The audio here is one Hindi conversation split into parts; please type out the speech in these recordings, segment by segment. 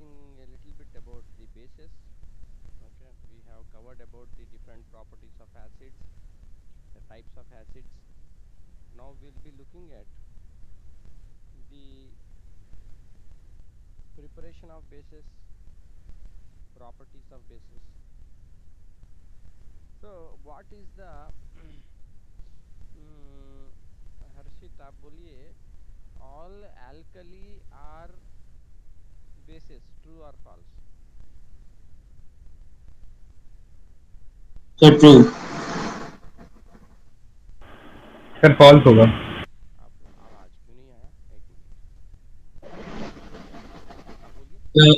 discussing a little bit about the bases. Okay, we have covered about the different properties of acids, the types of acids. Now we'll be looking at the preparation of bases, properties of bases. So what is the हर्षित आप बोलिए all alkali are bases, true or false? So true. Sir false होगा। आप आवाज क्यों नहीं आया? एक मिनट, आप बोलिए। सर हाँ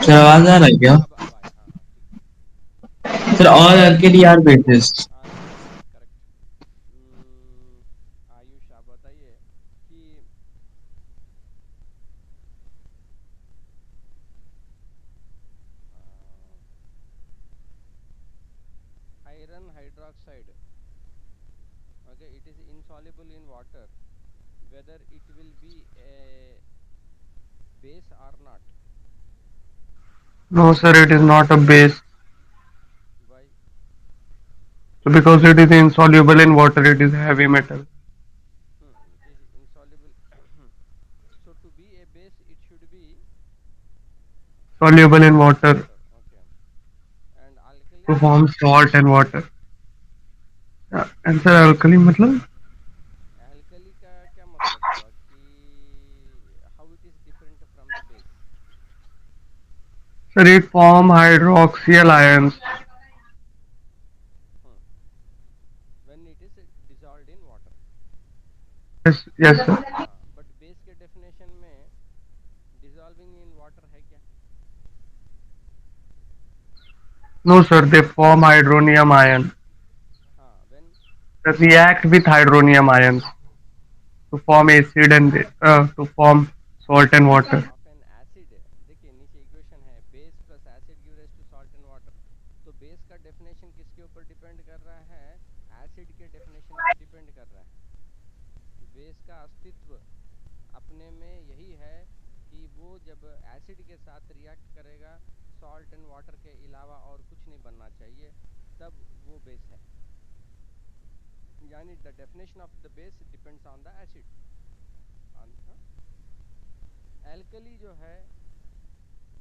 सर, हाँ आवाज आ रहा है क्या? अब आया, हाँ हाँ ठीक है। Sir, all alkali are bases. Right right correct. Ayush आप बताइए कि iron hydroxide, okay, it is insoluble in water, whether it will be a base or not. No, sir, it is not a base. Why? So because it is insoluble in water, it is heavy metal. It is insoluble. So to be a base it should be Soluble in soluble in water water, okay. And alkali, to form salt and water. And sir, alkali मतलब alkali का क्या मतलब हुआ कि how it is different from the base? sir, it form hydroxyl ions. hmm. When it is dissolved in water. Yes, yes, sir. हाँ, but base के definition में dissolving in water है क्या? No, sir, they form hydronium ion. हाँ, when They react with hydronium ions to form acid and to form salt and water. of an acid, देखिए नीचे इक्वेशन है base plus acid give rise to salt and water. तो बेस का डेफिनेशन किसके ऊपर डिपेंड कर रहा है? एसिड के डेफिनेशन पे डिपेंड कर रहा है। बेस का अस्तित्व अपने में यही है कि वो जब एसिड के साथ रिएक्ट करेगा सॉल्ट एंड वाटर के अलावा और कुछ नहीं बनना चाहिए, तब वो बेस है। यानी the definition of the base depends on the acid. Alkali जो है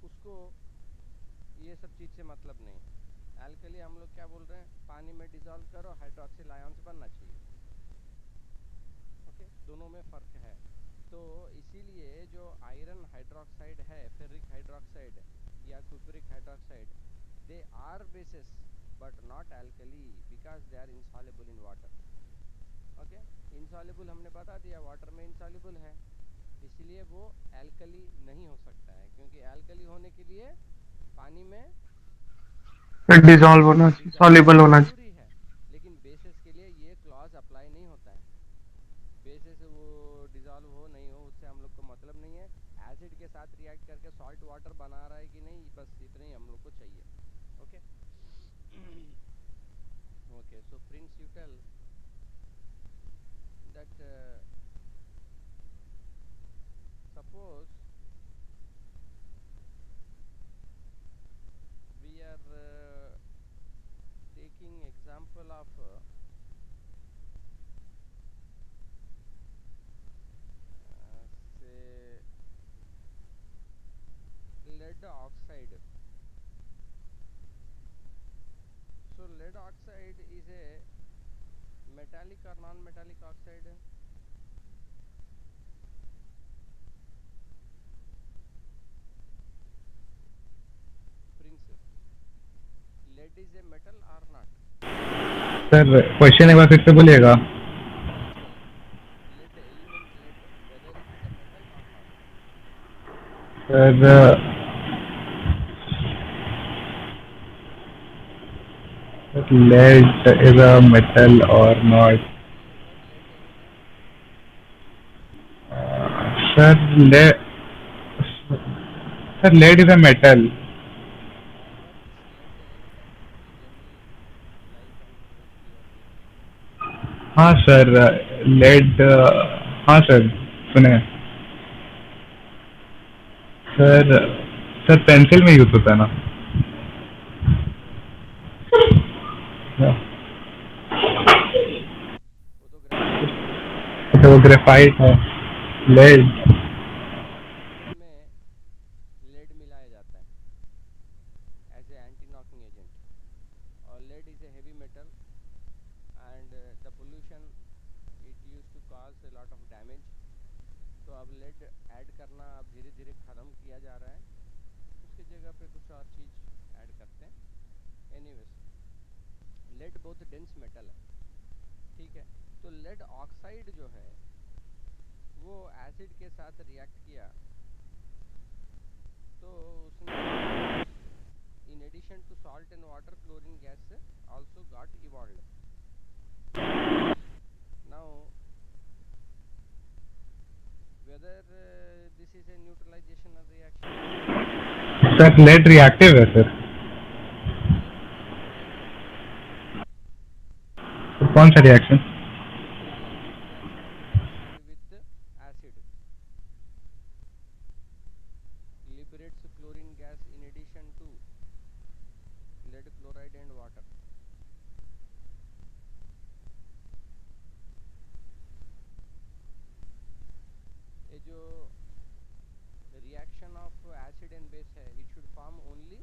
उसको ये सब चीज़ से मतलब नहीं। एल्कली हम लोग क्या बोल रहे हैं? पानी में डिजॉल्व करो, हाइड्रोक्सिल आयंस बनना चाहिए। ओके, दोनों में फ़र्क है। तो इसीलिए जो आयरन हाइड्रोक्साइड है, फेरिक हाइड्रोक्साइड या cupric hydroxide, they are bases but not alkali because they are insoluble in water. Okay, insoluble हमने बता दिया, वाटर में इंसॉल्युबल है, इसलिए वो एल्कली नहीं हो सकता है, क्योंकि एल्कली होने के लिए पानी में फिर डिजॉल्व होना चाहिए, डिजॉल्व soluble होना होना चाहिए. जरूरी है। लेकिन बेसिस के लिए ये क्लॉज अप्लाई नहीं होता है। बेसिस वो डिजॉल्व हो नहीं हो उससे हम लोग को मतलब नहीं है। एसिड के साथ रिएक्ट करके सॉल्ट वाटर बना रहा है कि नहीं, बस इतना ही हम लोग को चाहिए। Okay okay, so prince you tell that suppose we are taking example of say lead oxide. So lead oxide is a metallic or non-metallic oxide? Prince, lead is a metal or not? Sir question एक बार फिर से बोलिएगा। Lead element, lead, whether it is a metal or not? Sir lead is a metal or not? Do you heard lead anytime? Sir lead, sir lead is a metal. You have heard this lead anytime in the general life and mostly you are hearing? हाँ सर, lead, हाँ सर सुने। Why? सर सर पेंसिल में यूज होता है ना? वो तो ग्रेफाइट है। अच्छा वो ग्रेफाइट है। लेड। पेंसिल में लेड मिलाया जाता है as a anti knocking agent, और lead is a heavy metal and the pollution it use to cause a lot of damage. तो अब लेड ऐड करना अब धीरे धीरे ख़त्म किया जा रहा है, उसकी जगह पे कुछ और चीज़ ऐड करते हैं। एनीवेज लेड बहुत डेंस मेटल है, ठीक है। तो लेड ऑक्साइड जो है वो एसिड के साथ रिएक्ट किया, तो उसने in addition to salt and water chlorine gas also got evolved. Now whether this is a neutralization or reaction? Sir lead reactive है सर। Lead reaction तो कौन सा reaction? reaction of acid with acid liberates chlorine gas in addition to lead chloride and water. ये जो reaction of acid and base है, it should form only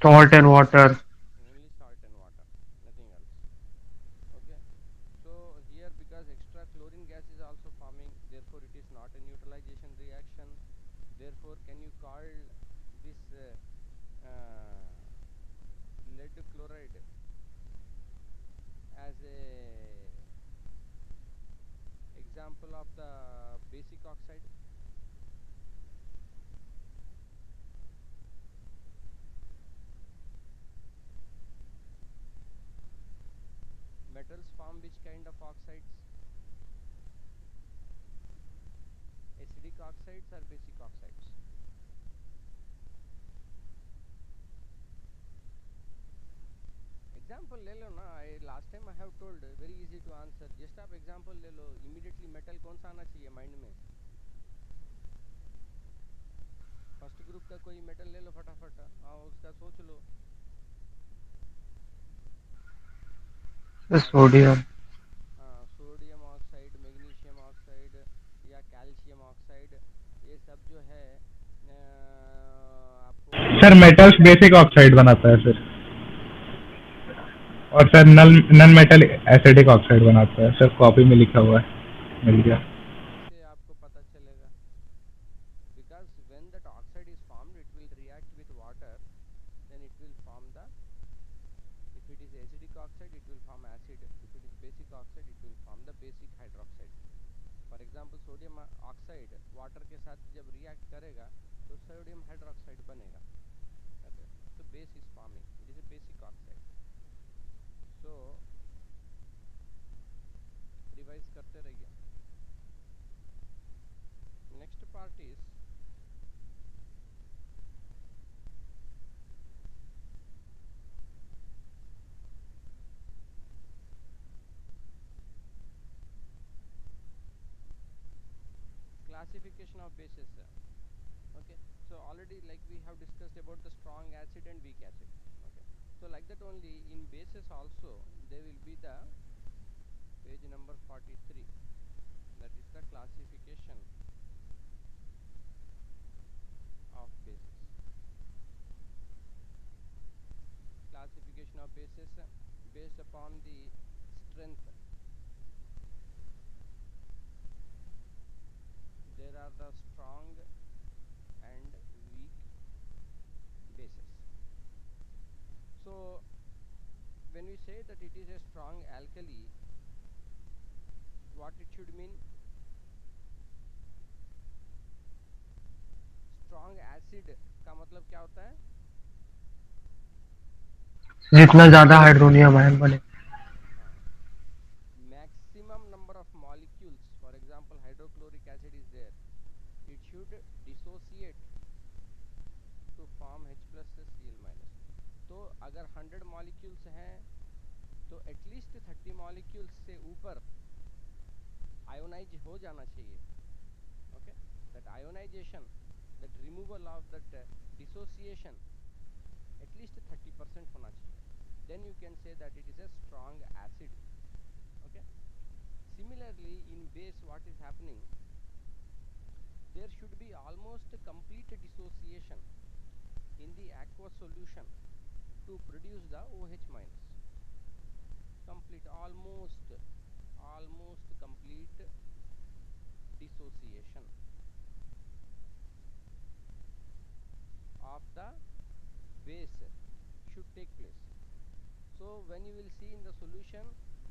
Salt and water. salt and water, nothing else. Okay, so here because extra chlorine gas is also forming, therefore it is not a neutralization reaction. Therefore can you call this lead chloride as a example of the basic oxide? Metals form which kind of oxides? Acidic oxides or basic oxides? Example ले लो ना, last time I have told very easy to answer, just आप example ले लो, immediately metal कौन सा आना चाहिए mind में? फर्स्ट ग्रुप का कोई मेटल ले लो फटाफट, हाँ उसका सोच लो। Sodium. हाँ सोडियम ऑक्साइड, मैग्नीशियम ऑक्साइड या कैल्शियम ऑक्साइड, ये सब जो है आपको सर मेटल्स बेसिक ऑक्साइड बनाता है सर। और sir non metal acidic oxide बनाता है सर, कॉपी में लिखा हुआ है, मिल गया। कैसे आपको पता चलेगा? Because when that oxide is formed it will react with water, then it will form the, if it is acidic oxide it will form acid, if it is basic oxide it will form the basic hydroxide. For example sodium oxide water के साथ जब रिएक्ट करेगा तो सोडियम हाइड्रोक्साइड बनेगा। okay, so base is forming, it is a basic oxide. so revise करते रहिए। Next part is classification of bases. Okay, so already like we have discussed about the strong acid and weak acid. Okay, so like that only in bases also there will be the page number 43, that is the classification of bases. Classification of bases based upon the strength. There are the strong and weak bases. So when we say that it is a strong alkali, what it should mean? strong acid का मतलब क्या होता है? जितना ज्यादा हाइड्रोनियम आयन बने। maximum number of molecules, for example hydrochloric acid is there, it should dissociate to form H plus Cl minus. तो अगर 100 molecules हैं तो एटलीस्ट 30 molecules से ऊपर आयोनाइज हो जाना चाहिए। Okay, that ionization, that removal of that dissociation at least 30% होना चाहिए, then you can say that it is a strong acid. Okay. Similarly, in base what is happening, there should be almost complete dissociation in the aqueous solution to produce the OH minus. Complete, almost complete dissociation of the base should take place. So when you will see in the solution,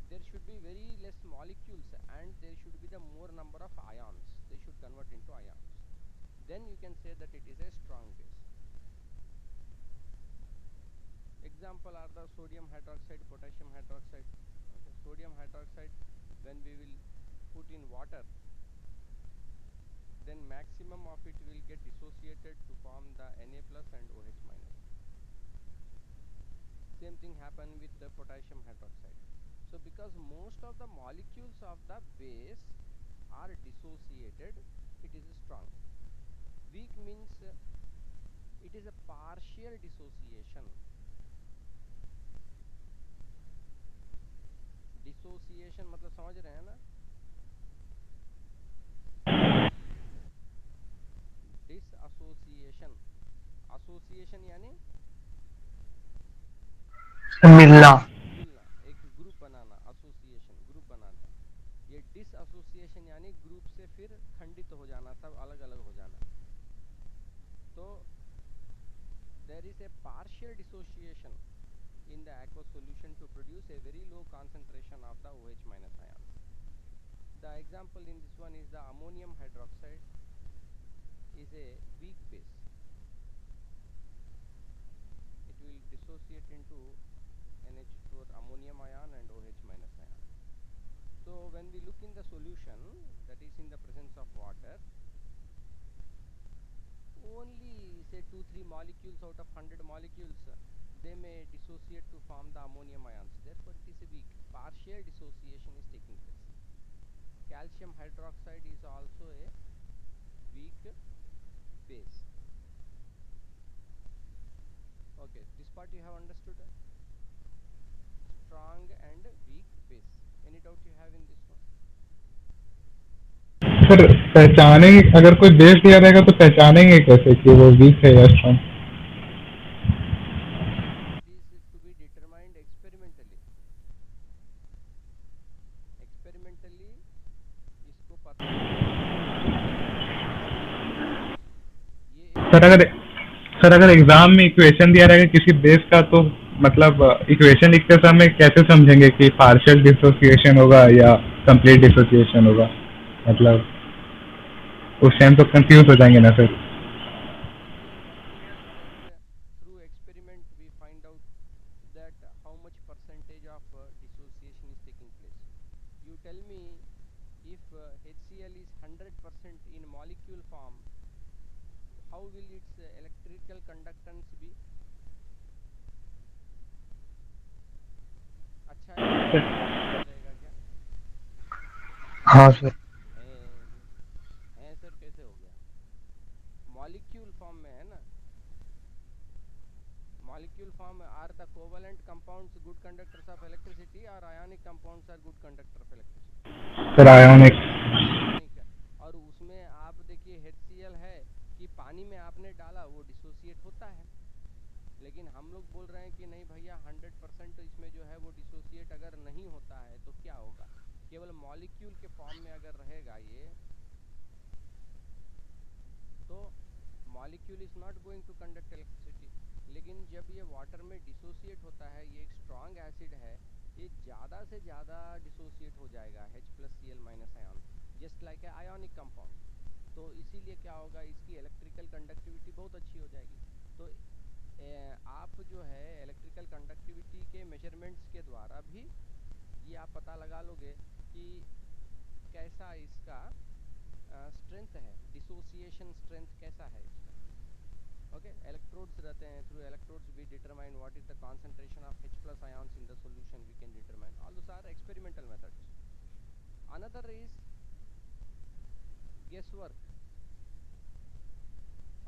there should be very less molecules and there should be the more number of ions. They should convert into ions. Then you can say that it is a strong base. Example are the sodium hydroxide, potassium hydroxide. Okay. Sodium hydroxide, when we will put in water, then maximum of it will get dissociated to form the Na plus and OH minus. Same thing happen with the potassium hydroxide. So because most of the molecules of the base are dissociated, it is strong. Weak means it is a partial dissociation. Dissociation मतलब समझ रहे हैं ना, डिसएसोसिएशन, एसोसिएशन यानी मिलना, मिलना, एक ग्रुप बनाना, एसोसिएशन ग्रुप बनाना. ये डिसएसोसिएशन यानी ग्रुप से फिर खंडित हो जाना, सब अलग अलग हो जाना. तो there is a partial dissociation in the aqueous solution to produce a very low concentration of the OH minus ions. The example in this one is the ammonium hydroxide is a weak base. It will dissociate into NH4 ammonium ion and OH minus ion. So when we look in the solution that is in the presence of water, only say 2-3 molecules out of 100 molecules they may dissociate to form the ammonium ions. Therefore it is a weak, partial dissociation is taking place. Calcium hydroxide is also a weak base. Okay, this part you have understood. Strong and weak base. Any doubt you have in this one? Sir पहचानेंगे, अगर कोई बेस दिया रहेगा तो पहचानेंगे कैसे कि वो वीक है या strong? It is to be determined experimentally. Experimentally इसको पता ये सर अगर एग्जाम में इक्वेशन दिया रहेगा किसी बेस का, तो मतलब इक्वेशन लिखते समय कैसे समझेंगे कि पार्शियल डिसोसिएशन होगा या कंप्लीट डिसोसिएशन होगा? मतलब उस टाइम तो कंफ्यूज हो जाएंगे ना sir. through experiment we find out that how much percentage of dissociation is taking place. You tell me if HCl is 100% in molecule form, how will its electrical conductance be? अच्छा रहेगा क्या? हाँ सर, है सर, कैसे हो गया? मॉलिक्यूल फॉर्म में है ना. Molecule form are the covalent compounds good conductors of electricity or ionic compounds are good conductor of electricity? Sir ionic. और उसमें आप देखिए HCl है कि पानी में आपने डाला वो डिसोसिएट होता है, लेकिन हम लोग बोल रहे हैं कि नहीं भैया 100% इसमें जो है वो डिसोसिएट अगर नहीं होता है तो क्या होगा? केवल मॉलिक्यूल के फॉर्म में अगर रहेगा ये, तो molecule is not going to conduct electricity. लेकिन जब ये वाटर में डिसोसिएट होता है, ये एक स्ट्रॉन्ग एसिड है, ये ज़्यादा से ज़्यादा डिसोसिएट हो जाएगा H+Cl- ion, just like a ionic compound. तो इसीलिए क्या होगा, इसकी इलेक्ट्रिकल कंडक्टिविटी बहुत अच्छी हो जाएगी. तो आप जो है इलेक्ट्रिकल कंडक्टिविटी के मेजरमेंट्स के द्वारा भी ये आप पता लगा लोगे कि कैसा इसका स्ट्रेंथ है, डिसोसिएशन स्ट्रेंथ कैसा है इसका. Okay, electrodes रहते हैं, through electrodes we determine what is the concentration of H+ ions in the solution. We can determine. All those are experimental methods. Another is guesswork.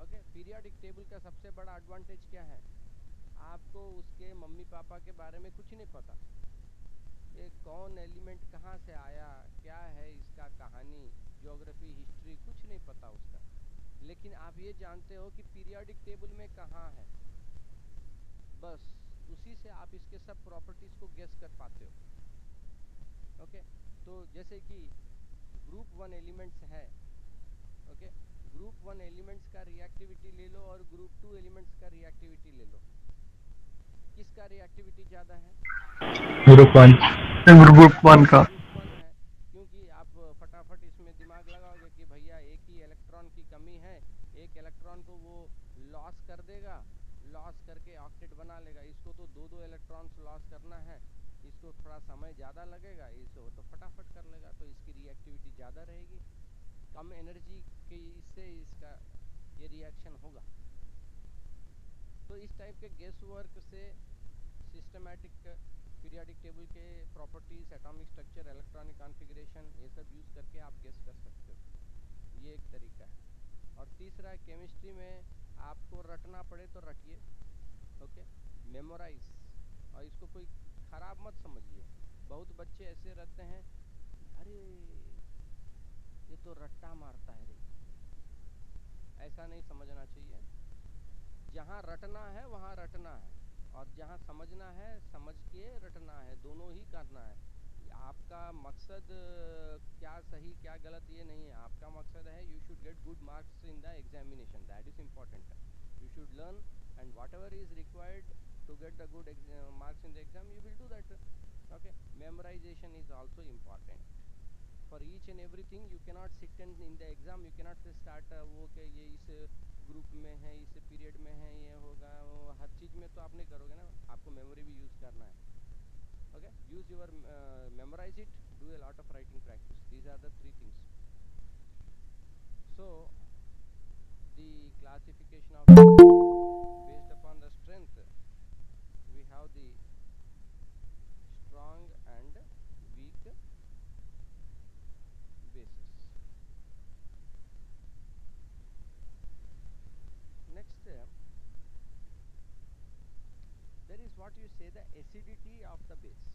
Okay, periodic table का सबसे बड़ा एडवांटेज क्या है? आपको उसके मम्मी पापा के बारे में कुछ नहीं पता, ये कौन एलिमेंट कहाँ से आया, क्या है इसका कहानी, ज्योग्राफी, हिस्ट्री, कुछ नहीं पता उसका, लेकिन आप ये जानते हो कि पीरियोडिक टेबल में कहाँ है, बस उसी से आप इसके सब प्रॉपर्टीज को गेस कर पाते हो। ओके, तो जैसे कि ग्रुप 1 एलिमेंट्स है, ओके, ग्रुप 1 एलिमेंट्स का रिएक्टिविटी ले लो और ग्रुप 2 एलिमेंट्स का रिएक्टिविटी ले लो, किसका रिएक्टिविटी ज़्यादा है? ग्रुप 1। ग्रुप 1 का। ग्रुप 1 है, क्योंकि आप फटाफट इसमें दिमाग लगाओगे कि भैया एक ही इलेक्ट्रॉन की कमी है, एक इलेक्ट्रॉन को वो लॉस कर देगा, लॉस करके ऑक्टेट बना लेगा, इसको तो दो दो इलेक्ट्रॉन्स लॉस करना है, इसको थोड़ा समय ज़्यादा लगेगा, इसको तो फटाफट कर लेगा, तो इसकी रिएक्टिविटी ज़्यादा रहेगी, कम एनर्जी की इससे इसका ये रिएक्शन होगा। तो इस टाइप के गेस वर्क से सिस्टमैटिक पीरियोडिक टेबल के properties, atomic structure, electronic configuration, ये सब यूज़ करके आप गेस कर सकते हो, ये एक तरीका है। और तीसरा है केमिस्ट्री में आपको रटना पड़े तो रटिए, ओके, मेमोराइज, और इसको कोई ख़राब मत समझिए। बहुत बच्चे ऐसे रहते हैं, अरे ये तो रट्टा मारता है रे, ऐसा नहीं समझना चाहिए। जहाँ रटना है वहाँ रटना है, और जहाँ समझना है समझ के रटना है, दोनों ही करना है। आपका मकसद क्या सही क्या गलत ये नहीं है, आपका मकसद है you should get good marks in the examination, that is important. You should learn and whatever is required to get the good marks in the exam, you will do that. Okay, memorization is also important for each and everything. You cannot sit and in the exam you cannot start वो कि ये इस ग्रुप में है, इस पीरियड में है, ये होगा, वो हर चीज़ में तो आप नहीं करोगे ना, आपको मेमोरी भी यूज़ करना है। Okay, use your memorize it, do a lot of writing practice, these are the 3 things. So the classification of based upon the strength, we have the strong and weak bases. Next, there is what you say the acidity of the base.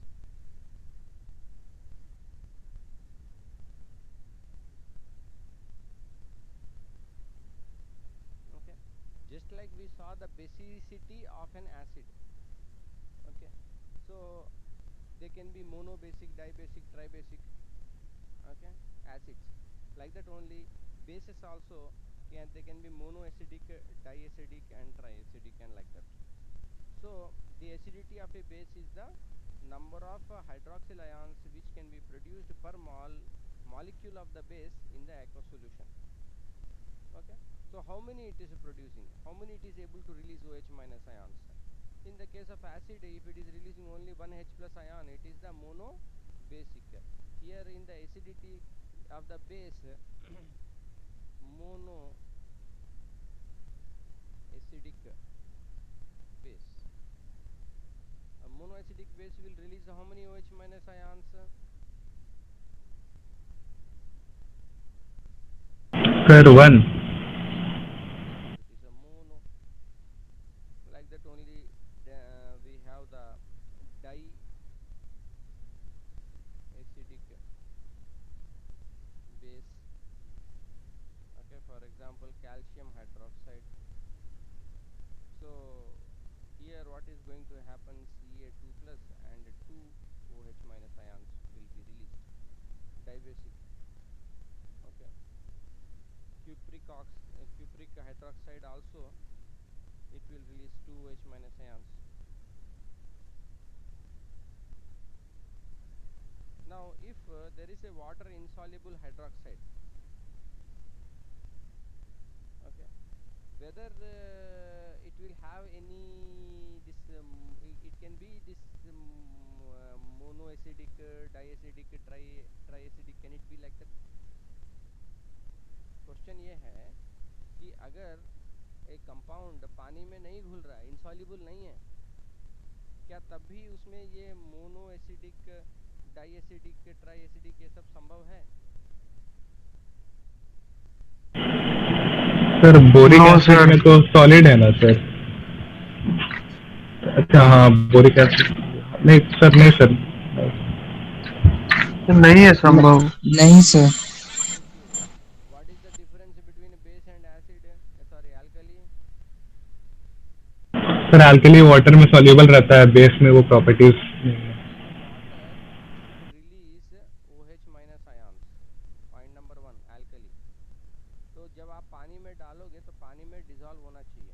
Okay, just like we saw the basicity of an acid. Okay, so they can be monobasic, dibasic, tribasic, okay, acids, like that only bases also they can be monoacidic, diacidic and triacidic, and like that. So the acidity of a base is the number of hydroxyl ions which can be produced per molecule of the base in the aqueous solution. Okay, so how many it is producing, how many it is able to release OH minus ions. In the case of acid, if it is releasing only one H plus ion, it is the monobasic. Here in the acidity of the base monoacidic base, a monoacidic base will release how many OH minus ions? Sir, 1. It is a mono, like that only we have the diacidic base. Okay, for example calcium hydroxide. So here what is going to happen, Ca2 plus and 2 OH minus ions will be released, dibasic. Okay, cupric hydroxide also, it will release 2 OH minus ions. Now if there is a water insoluble hydroxide, okay, whether it will have any this it can be this monoacidic, diacidic, triacidic, can it be like that? Question ये है कि अगर एक कंपाउंड पानी में नहीं घुल रहा है, इंसॉल्युबल नहीं है, क्या तब भी उसमें ये मोनोएसिडिक, डाइएसिडिक, ट्राइएसिडिक ये सब संभव है? Sir boric no acid sir, में तो सॉलिड है ना सर? अच्छा हाँ, बोरिक एसिड। नहीं सर, नहीं सर। नहीं है संभव। नहीं sir. Thank you. What is the difference between base and acid? Sorry, alkali. Sir alkali water में सॉल्युबल रहता है, बेस में वो properties. In water, it release OH minus ions. Point number one, alkali. तो जब आप पानी में डालोगे तो पानी में डिजॉल्व होना चाहिए.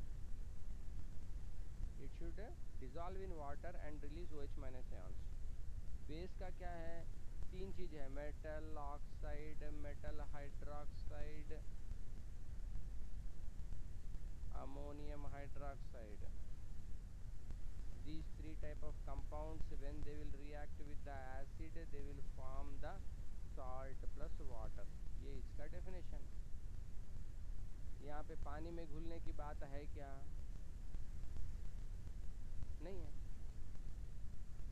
It should dissolve in water and release OH minus ions. Base का क्या है? तीन चीज है, metal oxide, metal hydroxide, ammonium hydroxide. These three type of compounds, when they will react with the acid, they will form the salt plus water. ये इसका definition. यहाँ पे पानी में घुलने की बात है क्या? नहीं है.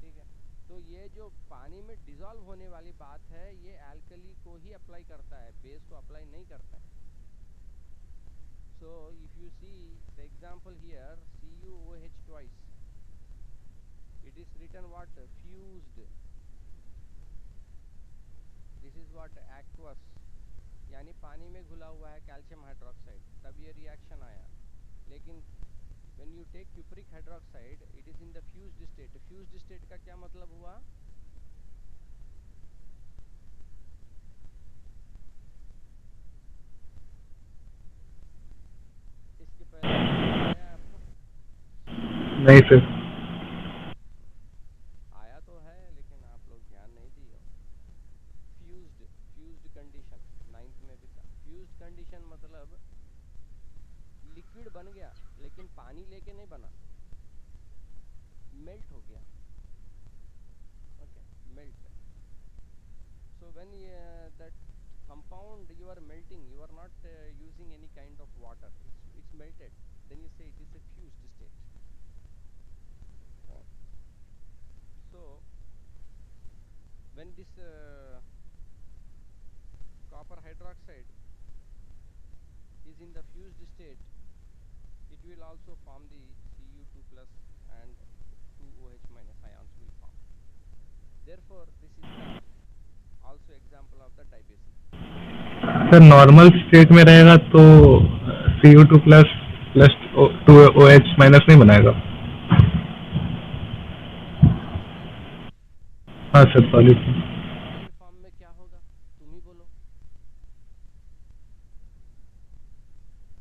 ठीक है. तो ये जो पानी में डिजॉल्व होने वाली बात है, ये एल्कली को ही अप्लाई करता है, बेस को अप्लाई नहीं करता है. So if you see the example here, CuOH twice, it is written what? Fused. This is what? Aqueous. यानी पानी में घुला हुआ है कैल्शियम हाइड्रोक्साइड, तब ये रिएक्शन आया. लेकिन when you take cupric hydroxide, it is in the fused state. Fused state का क्या मतलब हुआ? इसके पहले आया आपको? नहीं सर। आया तो है लेकिन आप लोग ध्यान नहीं दिए. फ्यूज्ड कंडीशन 9th में भी था. फ्यूज्ड कंडीशन मतलब लिक्विड बन गया लेकिन पानी लेके नहीं बना, मेल्ट हो गया. Okay, melt. So when that compound you are melting, you are not using any kind of water, it's melted, then you say it is a fused state. So when this copper hydroxide is in the fused state, it will also form the Cu2 plus and 2OH minus ions will form. Therefore this is the also example of the dibasic. Sir normal state में रहेगा तो Cu2 plus plus 2OH minus नहीं बनाएगा? हाँ सर, सॉलिड. सॉलिड फॉर्म में क्या होगा तुम ही बोलो.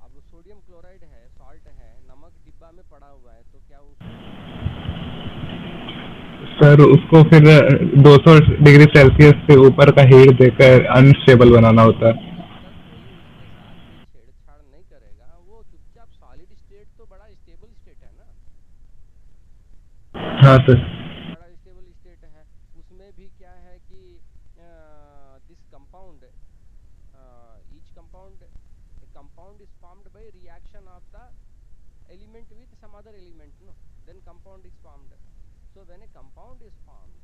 अब सोडियम क्लोराइड है, सॉल्ट है, नमक डिब्बा में पड़ा हुआ है, तो क्या सर उसको फिर 200 डिग्री सेल्सियस से ऊपर का हीट देकर अनस्टेबल बनाना होता है. जब तक कोई उसके साथ कोई छेड़छाड़ नहीं करेगा, वो चुपचाप सॉलिड स्टेट तो बड़ा स्टेबल स्टेट है ना. हाँ सर. बड़ा स्टेबल स्टेट है. उसमें भी क्या है कि this compound, each compound is formed by reaction of the element with some other element, no, then compound is formed. So when a compound is formed,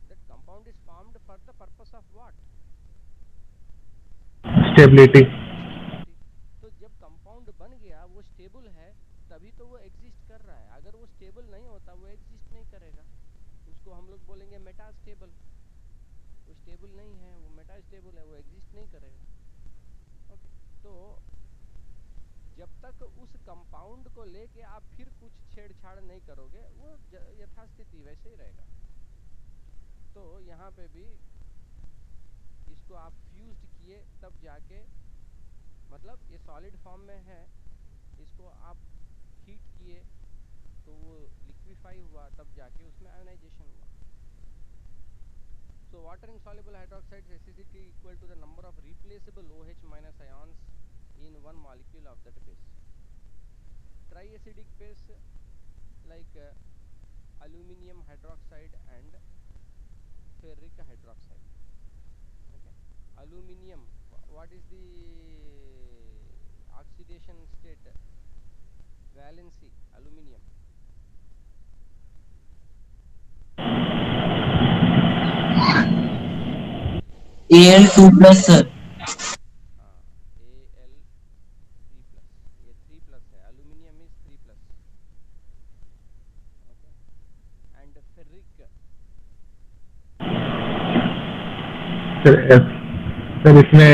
that compound is formed for the purpose of what? Stability. तो जब कंपाउंड बन गया, वो स्टेबल है, तभी तो वो एग्जिस्ट कर रहा है. अगर वो स्टेबल नहीं होता, वो एग्जिस्ट नहीं करेगा. उसको हम लोग बोलेंगे मेटास्टेबल. वो स्टेबल नहीं है, वो मेटास्टेबल है, वो एग्जिस्ट नहीं करेगा. ओके. तो जब तक उस कंपाउंड को लेके आप फिर कुछ छेड़छाड़ नहीं करोगे, वो यथास्थिति वैसे ही रहेगा. तो यहाँ पे भी इसको आप फ्यूज्ड किए तब जाके, मतलब ये सॉलिड फॉर्म में है, इसको आप हीट किए तो वो लिक्विफाई हुआ, तब जाके उसमें आयोनाइजेशन हुआ. So water insoluble hydroxide's acidity equal to the number of replaceable OH minus ions in one molecule of that base. Triacidic base like aluminium hydroxide and ferric hydroxide. Okay. Aluminium, what is the oxidation state? Valency, aluminium. Al2 plus sir. Al3 plus. Sir इसमें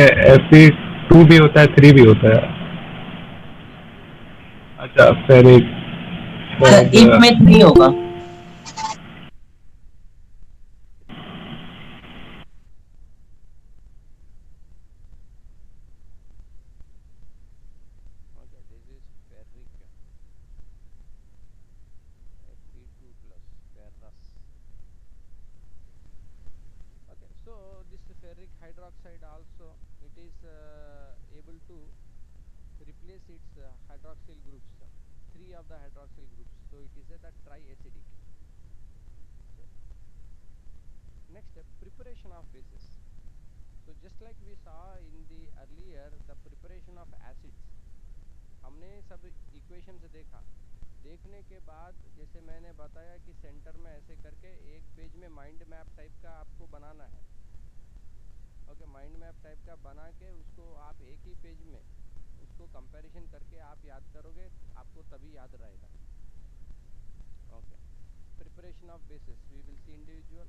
Fe2 भी होता है, 3 भी होता है। Fe3 अच्छा फेरिक। सर इफ में 3 होगा। okay, this is ferric Fe2 plus ferrous. Okay, so this ferric hydroxide also it is able to replace its hydroxyl groups, three of the hydroxyl groups, so it is the triacidic. So, next preparation of bases. So just like we saw in the earlier the preparation of acids, हमने सब इक्वेशंस देखा, देखने के बाद जैसे मैंने बताया कि सेंटर में ऐसे करके एक पेज में माइंड मैप टाइप का आपको बनाना है। ओके, माइंड मैप टाइप का बना के उसको आप एक ही पेज में उसको कंपैरिजन करके आप याद करोगे, आपको तभी याद रहेगा। Okay, preparation of bases we will see individual.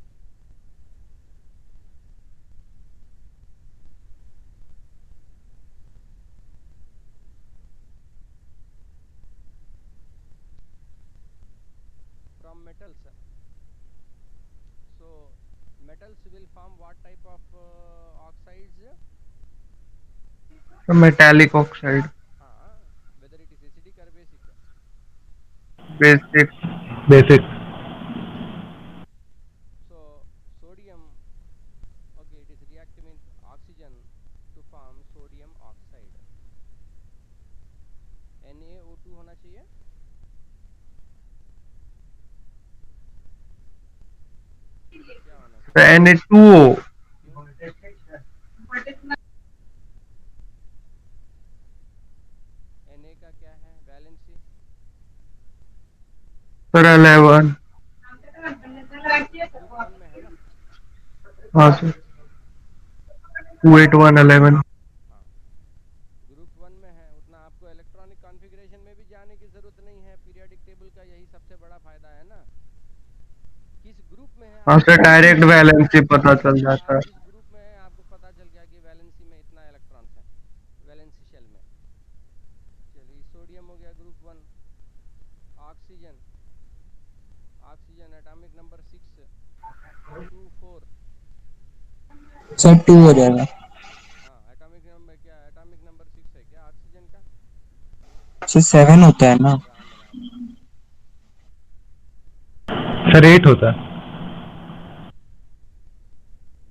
From metals, so metals will form what type of oxides? metallic oxide, Whether it is acidic or basic? basic, basic. Basic. So sodium, okay, it is reacting with oxygen to form sodium oxide. NaO2 होना चाहिए। क्या होना चाहिए? Na2O, क्यों? Na का क्या है वैलेंसी? सर 11, ग्रुप वन में है ना? हाँ सर 28111, हाँ, ग्रुप वन में है, उतना आपको इलेक्ट्रॉनिक कॉन्फ़िगरेशन में भी जाने की ज़रूरत नहीं है। पीरियोडिक टेबल का यही सबसे बड़ा फ़ायदा है ना, किस ग्रुप में है हाँ आपको सर डायरेक्ट वैलेंसी पता चल जाता आप है। जिस ग्रुप में है आपको पता चल गया कि वैलेंसी में इतना इलेक्ट्रॉन्स है, वैलेंसी शेल में। चलिए, सोडियम हो गया group one. Oxygen, oxygen atomic number 624। Sir 2 हो जाएगा। हाँ, एटॉमिक नंबर क्या, एटॉमिक नंबर 6 है क्या ऑक्सीजन का? सर 7 होता है ना। राम राम राम। सर 8 होता है।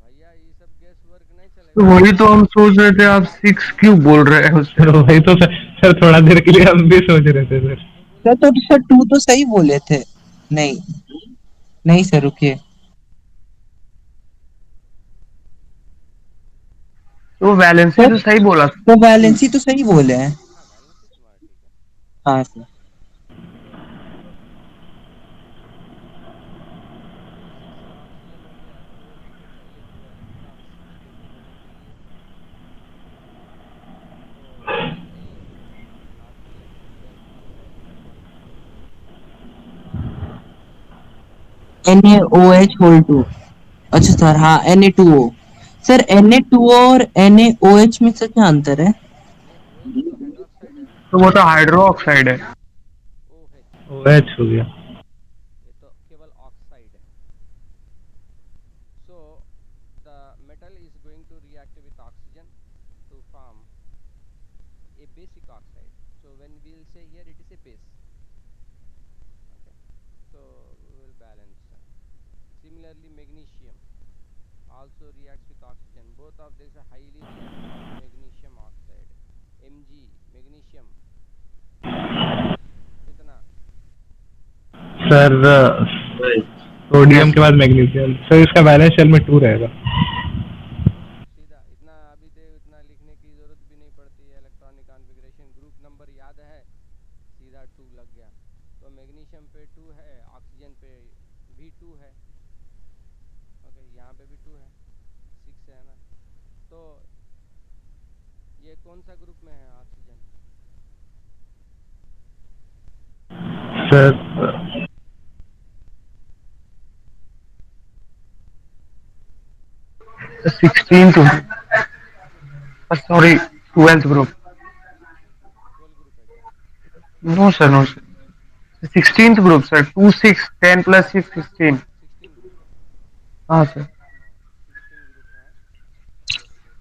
भैया ये सब गैस वर्क नहीं तो चलेगा। वही तो हम सोच रहे थे, आप 6 क्यों बोल रहे हैं उससे? सर वही तो सर थोड़ा देर के लिए हम भी सोच रहे थे सर। तो बोले सर 2 तो सही बोले थे। नहीं नहीं सर रुकिए। तो वैलेंसी सर तो सही बोला। तो वैलेंसी तो सही बोले हैं। हाँ, वैलेंसी तुम्हारा ठीक है। हाँ सर। तो ये 6 ऑक्सीजन हो गया, तो हमको चाहिए 2 इलेक्ट्रॉन्स स्टेबल होने के लिए। तो N ऑक्सीजन 2 इलेक्ट्रॉन्स है, कार्बन NaOH होल 2। अच्छा सर हाँ Na2O। सर Na2O और NaOH में सर क्या अंतर है? NaOH तो हाइड्रोक्साइड है ना, तो वो तो हाइड्रो ऑक्साइड है। OH OH हो गया। ये तो केवल ऑक्साइड है। So the metal is going to react with oxygen to form a basic oxide. So when we will say here it is a base. Okay, so we will balance. Similarly, magnesium also reacts with oxygen. Both of these are highly reactive. Magnesium oxide, Mg, magnesium कितना? सर सोडियम के बाद मैग्नीशियम। सर इसका बैलेंस शेल में 2 रहेगा। सीधा इतना अभी दे उतना लिखने की जरूरत भी नहीं पड़ती है। इलेक्ट्रॉनिक कॉन्फ़िगरेशन ग्रुप नंबर याद है, सीधा 2 लग गया। तो मैग्नीशियम पे 2 है, ऑक्सीजन पे भी 2 है। ओके, यहाँ पे भी 2 है, 6 है ना। तो ये कौन सा ग्रुप में है oxygen? Sir The 16th, sorry, 12th group. 12 group है क्या? No, sir, no, sir. The 16th group, sir. 2, 6, 10 plus 6, 16. 16 group है। हाँ, sir. हाँ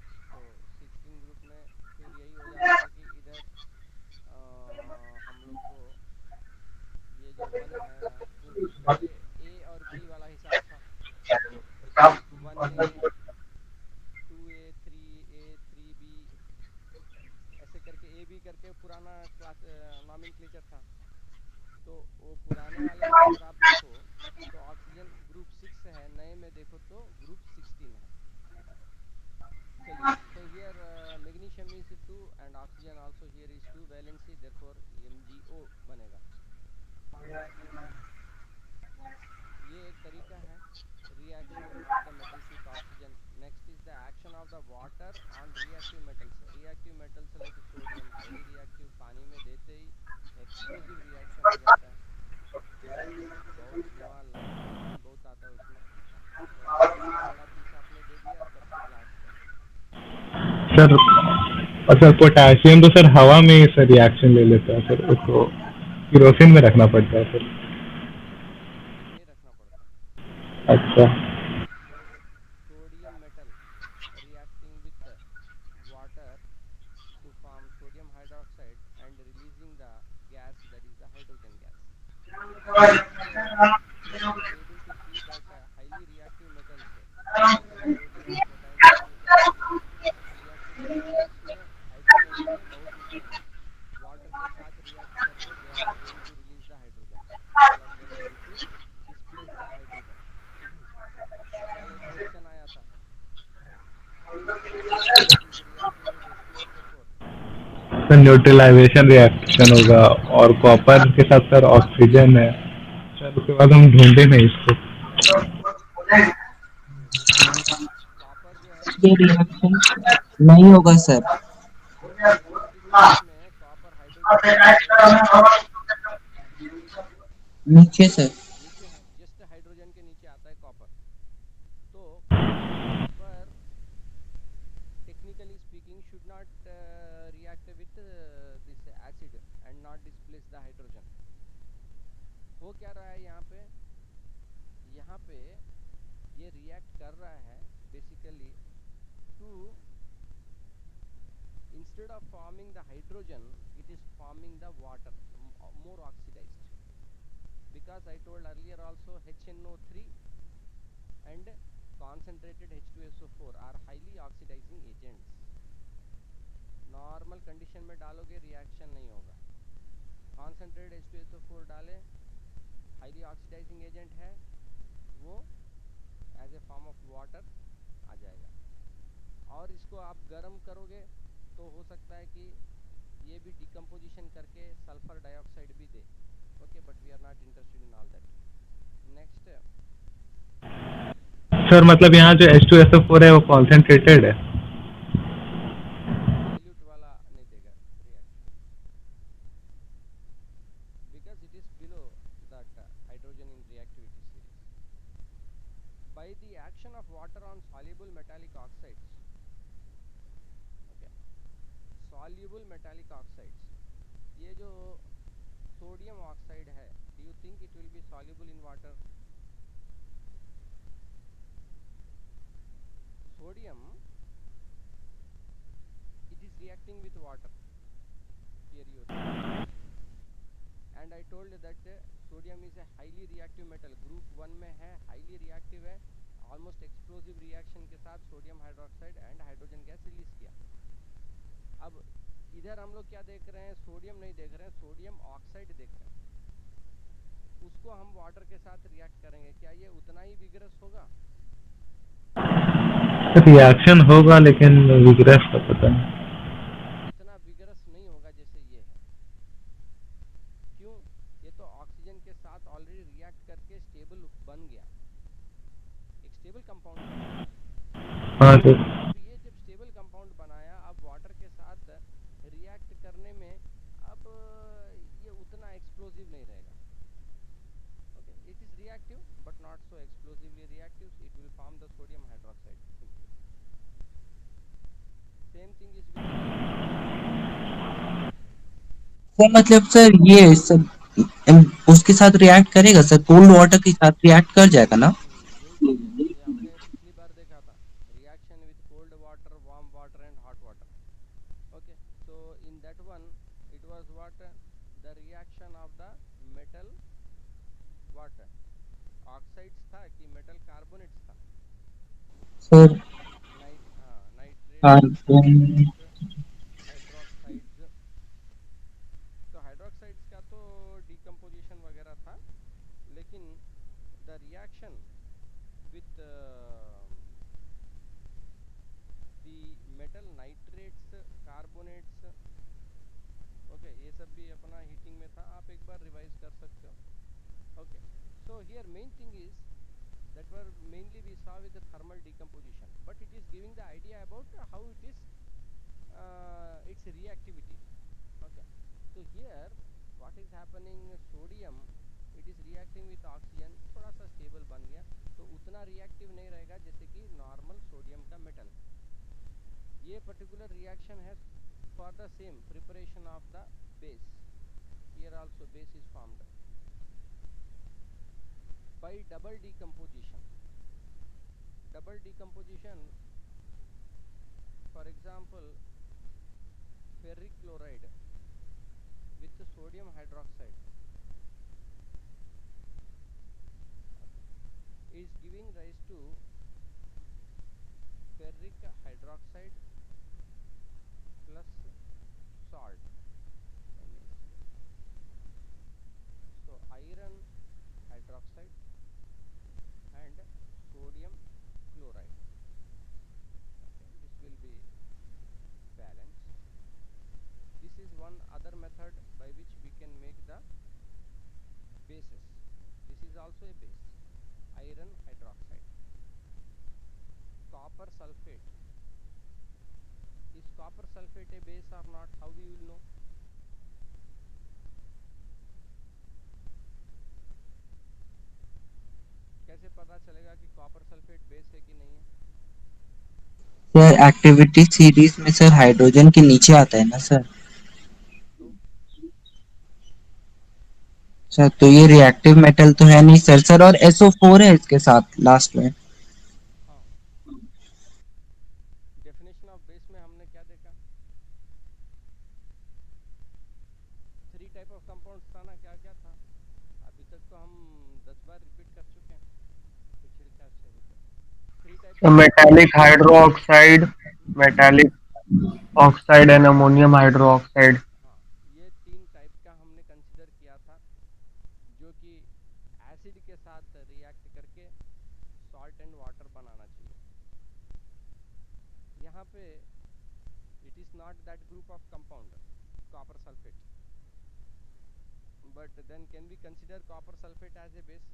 16 ग्रुप है। तो 16 ग्रुप में फिर यही हो जाता है कि इधर हम लोग को ये जो वन है क्योंकि पहले ए और बी वाला हिसाब था। 1A 2A 3A 3B ऐसे करके ए बी करके पुराना क्लास नॉमेनक्लेचर था। तो वो पुराने वाले में अगर आप देखो तो ऑक्सीजन ग्रुप 6 है, नए में देखो तो ग्रुप 16 है। चलिए, so here magnesium is 2 and oxygen also here is 2 valency, therefore MgO बनेगा। ये एक तरीका है reaction of the metals with oxygen. Next is the action of the water on reactive metals. Reactive metals like sodium highly reactive, पानी में देते ही explosive reaction हो जाता है, बहुत धुआं लाइटिंग बहुत आता है उसमें। तो इतना बड़ा पीस आपने दे दिया तब फिर लास्ट है। सर और सर पोटेशियम तो सर हवा में ही सर रिएक्शन ले लेता है सर, उसको केरोसिन में रखना पड़ता है सर। नहीं रखना पड़ता। अच्छा sodium metal reacting with water to form sodium hydroxide and releasing the gas that is the hydrogen gas. So here we are able to see that highly reactive metals like sodium potassium क्या है ये reactive metals है, इसमें हाइड्रोजन के बहुत ऊपर है। वाटर के साथ रिएक्ट करके they are going to release the hydrogen, मतलब they are going to displace the hydrogen. कल एक क्वेश्चन आया था, what is reacting with H2SO4। Sir neutralization reaction होगा और कॉपर के साथ सर ऑक्सीजन है सर, उसके बाद हम ढूंढे नहीं इसको। उसमें कॉपर जो है ये रिएक्शन नहीं होगा सर। एरोमेटिक बेस में कॉपर हाइड्रोजन के साथ रहेगा। नीचे सर। नीचे है, जस्ट हाइड्रोजन के नीचे आता है कॉपर। तो copper technically speaking should not react with this acid and not displace the hydrogen. हो क्या रहा है यहाँ पे, यहाँ पे ये रिएक्ट कर रहा है basically to, instead of forming the hydrogen it is forming the water, more oxidized, because I told earlier also HNO3 and concentrated H2SO4 are highly oxidizing agents. Normal condition में डालोगे रिएक्शन नहीं होगा, कॉन्सेंट्रेटेड H2SO4 डाले हाईली ऑक्सीडाइजिंग एजेंट है, वो as a form of water आ जाएगा। और इसको आप गर्म करोगे तो हो सकता है कि ये भी डिकम्पोजिशन करके सल्फर डाइऑक्साइड भी दे। Okay, but we are not interested in all that. Next sir मतलब यहाँ जो H2SO4 है वो कॉन्सेंट्रेटेड है। डाइल्यूट वाला नहीं देगा reaction, because it is below that hydrogen in reactivity series. By the action of water on soluble metallic oxides, soluble metallic oxides, ये जो सोडियम ऑक्साइड है, do you think it will be soluble in water? Sodium it is reacting with water, here you and I told that sodium is a highly reactive metal, group 1 में है, highly reactive है, almost explosive reaction के साथ sodium hydroxide and hydrogen gas release किया। अब इधर हम लोग क्या देख रहे हैं, सोडियम नहीं देख रहे हैं, सोडियम ऑक्साइड देख रहे हैं। उसको हम वाटर के साथ रिएक्ट करेंगे, क्या ये उतना ही विगरस होगा? रिएक्शन होगा लेकिन विग्रेस का पता नहीं। इतना विगरस नहीं होगा जैसे ये है। क्यों? ये तो ऑक्सीजन के साथ ऑलरेडी रिएक्ट करके स्टेबल बन गया, एक स्टेबल कंपाउंड बन गया। हाँ सर। अब ये जब स्टेबल कंपाउंड बनाया, अब वाटर के साथ रिएक्ट करने में अब ये उतना एक्सप्लोसिव नहीं रहेगा। Okay, it is reactive but not so explosively reactive, it will form the sodium hydroxide simply. same thing is with the sir मतलब सर ये सब उसके साथ रिएक्ट करेगा सर, कोल्ड वाटर के साथ रिएक्ट कर जाएगा ना? यही चीज है, ये हमने पिछली बार देखा था, reaction with cold water, warm water and hot water. Okay, so in that one it was what, the reaction of the metal what oxides था कि metal carbonates था, sir nitrates carbon with hydroxides. तो हाइड्रोक्साइड्स का तो डिकम्पोजिशन वगैरह था, लेकिन the reaction with the metal nitrates, carbonates, okay, ये सब भी अपना हीटिंग में था, आप एक बार रिवाइज कर सकते हो. Okay, so here main thing is that were mainly we saw with the thermal decomposition, but it is giving the idea about how it is its reactivity. Okay, so here what is happening, sodium it is reacting with oxygen, थोड़ा सा stable बन गया, तो उतना reactive नहीं रहेगा जैसे कि normal sodium का metal. ये particular reaction है for the same preparation of the base. Here also base is formed by double decomposition. Double decomposition, for example, ferric chloride with sodium hydroxide is giving rise to ferric hydroxide plus salt, so iron hydroxide and sodium chloride. Okay, this will be balanced. This is one other method by which we can make the bases. This is also a base, iron hydroxide. Copper sulfate, is copper sulfate a base or not? How we will know? कैसे पता चलेगा कि कॉपर सल्फेट बेस है कि नहीं है? सर एक्टिविटी सीरीज में सर हाइड्रोजन के नीचे आता है ना सर? तो सर तो ये रिएक्टिव मेटल तो है नहीं सर. सर और SO4 है इसके साथ लास्ट में. हाँ, डेफिनेशन ऑफ बेस में हमने क्या देखा, 3 टाइप ऑफ कंपाउंड्स था ना, क्या क्या था? अभी तक तो हम 10 बार रिपीट कर चुके हैं पिछले क्लास से अभी तक. 3 types So of metallic hydroxide, metallic oxide and ammonium hydroxide. हाँ, ये 3 टाइप का हमने कंसिडर किया था, जो कि एसिड के साथ रिएक्ट करके सॉल्ट एंड वाटर बनाना चाहिए. यहाँ पे it is not that group of compound copper sulphate, but then can we consider copper sulfate as a base?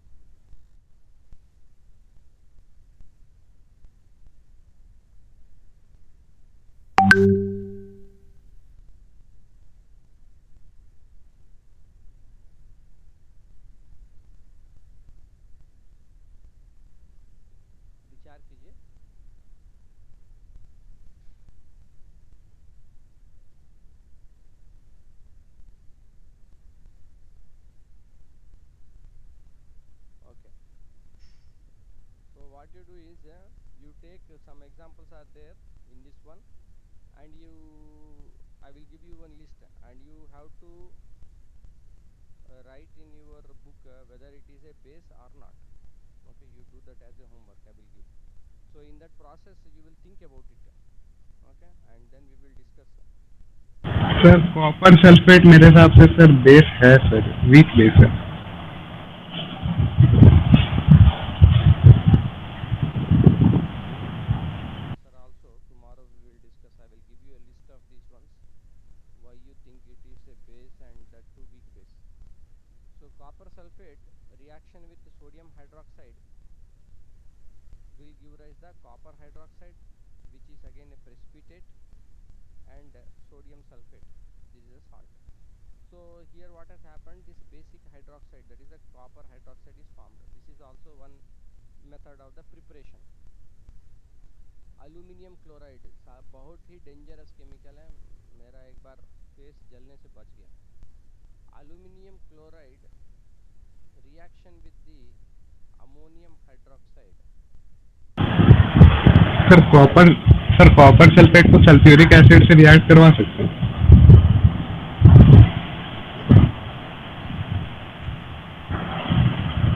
विचार कीजिए. Okay, so what you do is you take some examples are there in this one, and I will give you one list, and you have to write in your book whether it is a base or not. Okay, you do that as a homework I will give. So in that process you will think about it. Okay, and then we will discuss. Sir copper sulphate मेरे हिसाब से सर बेस है सर, वीक बेस है. Sir, also tomorrow we will discuss. I will give you a list of these ones, why you think it is a base and that too weak base. So copper sulfate reaction with sodium hydroxide will give rise the copper hydroxide, which is again a precipitate, and sodium sulfate, this is a salt. So here what has happened, this basic hydroxide, that is the copper hydroxide, is formed. This is also one method of the preparation. Aluminium chloride बहुत ही डेंजरस केमिकल है, मेरा एक बार फेस जलने से बच गया। Aluminium chloride reaction with the ammonium hydroxide. Sir copper sulphate को सल्फ्यूरिक एसिड से रिएक्ट करवा सकते हैं?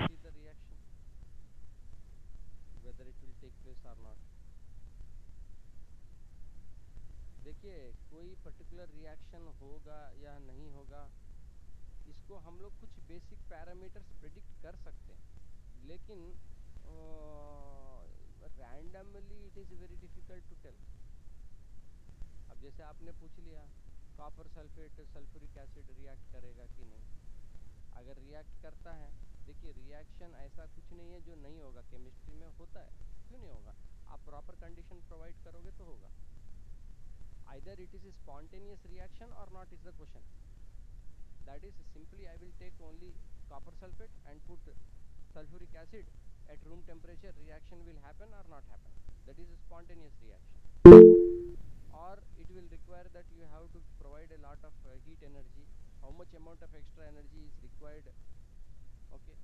See the reaction whether it will take place or not। देखिए कोई पर्टिकुलर रिएक्शन होगा या नहीं होगा, इसको हम लोग कुछ बेसिक पैरामीटर्स प्रेडिक्ट कर सकते हैं, लेकिन randomly it is very difficult to tell. अब जैसे आपने पूछ लिया copper sulphate sulphuric acid react करेगा कि नहीं, अगर रिएक्ट करता है, देखिए रिएक्शन ऐसा कुछ नहीं है जो नहीं होगा, केमिस्ट्री में होता है, क्यों नहीं होगा, आप प्रॉपर कंडीशन प्रोवाइड करोगे तो होगा। either it is a spontaneous reaction or not is the question, that is simply I will take only copper sulfate and put sulfuric acid at room temperature, reaction will happen or not happen, that is a spontaneous reaction, or it will require that you have to provide a lot of heat energy, how much amount of extra energy is required, okay,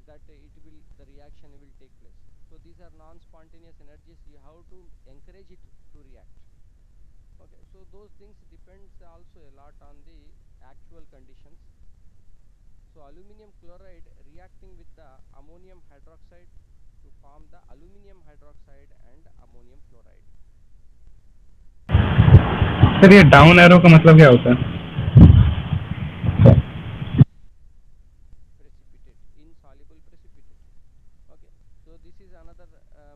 that the reaction will take place. So these are non-spontaneous energies, you have to encourage it to react, okay. So those things depends also a lot on the actual conditions. So aluminum chloride reacting with the ammonium hydroxide to form the aluminum hydroxide and ammonium chloride. Sir ये डाउन एरो का मतलब क्या होता है? Precipitate, insoluble precipitate, okay. So this is another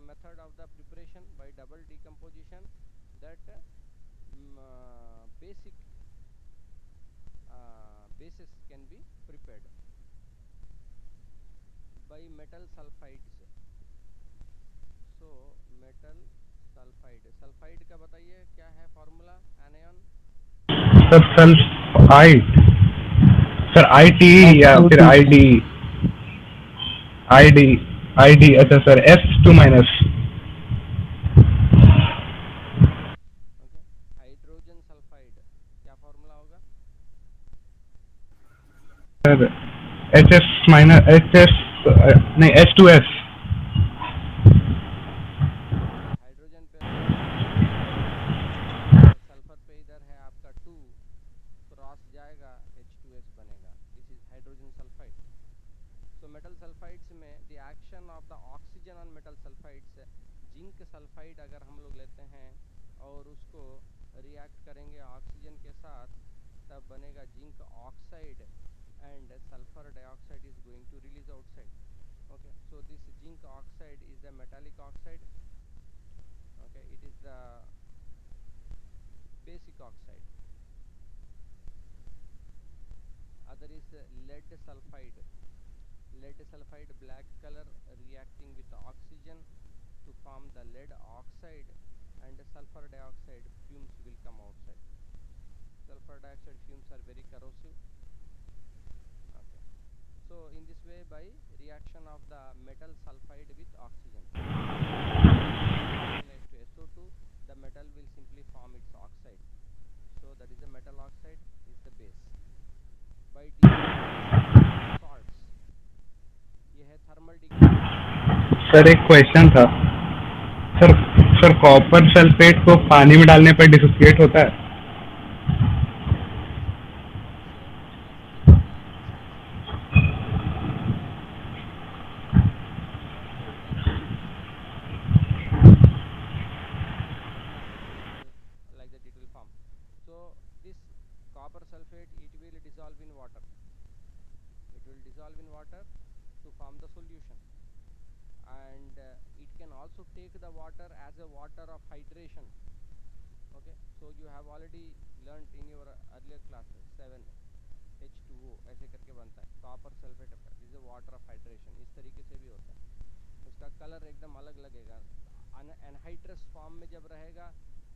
method of the preparation by double decomposition, that basic bases can be prepared by metal sulfides. So metal sulphide का बताइए क्या है formula, anion. Sir sulphide, sir IT या फिर ID अच्छा sir F2-, okay. Hydrogen sulphide क्या फॉर्मूला होगा? सर HF- HF नहीं H2S। हाइड्रोजन पे सल्फर पे इधर है आपका 2, क्रॉस जाएगा H2S बनेगा, this is hydrogen sulphide. So metal sulphides में the action of the oxygen on metal sulphides, zinc sulphide अगर हम लोग लेते हैं और उसको रिएक्ट करेंगे ऑक्सीजन के साथ, तब बनेगा zinc oxide and sulphur dioxide is going to release outside, okay. So this zinc oxide is the metallic oxide, okay, it is the basic oxide. Other is lead sulfide black color reacting with oxygen to form the lead oxide, and sulfur dioxide fumes will come outside. Sulfur dioxide fumes are very corrosive, okay. So in this way, by reaction of the metal sulfide with oxygen to SO2, the metal will simply form its oxide. So that is the metal oxide is the base. By salts, ये है थर्मल डिग्रेडेशन। सर एक क्वेश्चन था सर, कॉपर सल्फेट को पानी में डालने पर डिसोसिएट होता है? like that it will form. So this copper sulfate, it will dissolve in water, to form the solution, and it can also take the water as a water of hydration, okay. So you have already learnt in your earlier classes 7 H2O ऐसे करके बनता है copper sulphate, is a water of hydration, इस तरीके से भी होता है। उसका कलर एकदम अलग लगेगा, एनहाइड्रस फॉर्म में जब रहेगा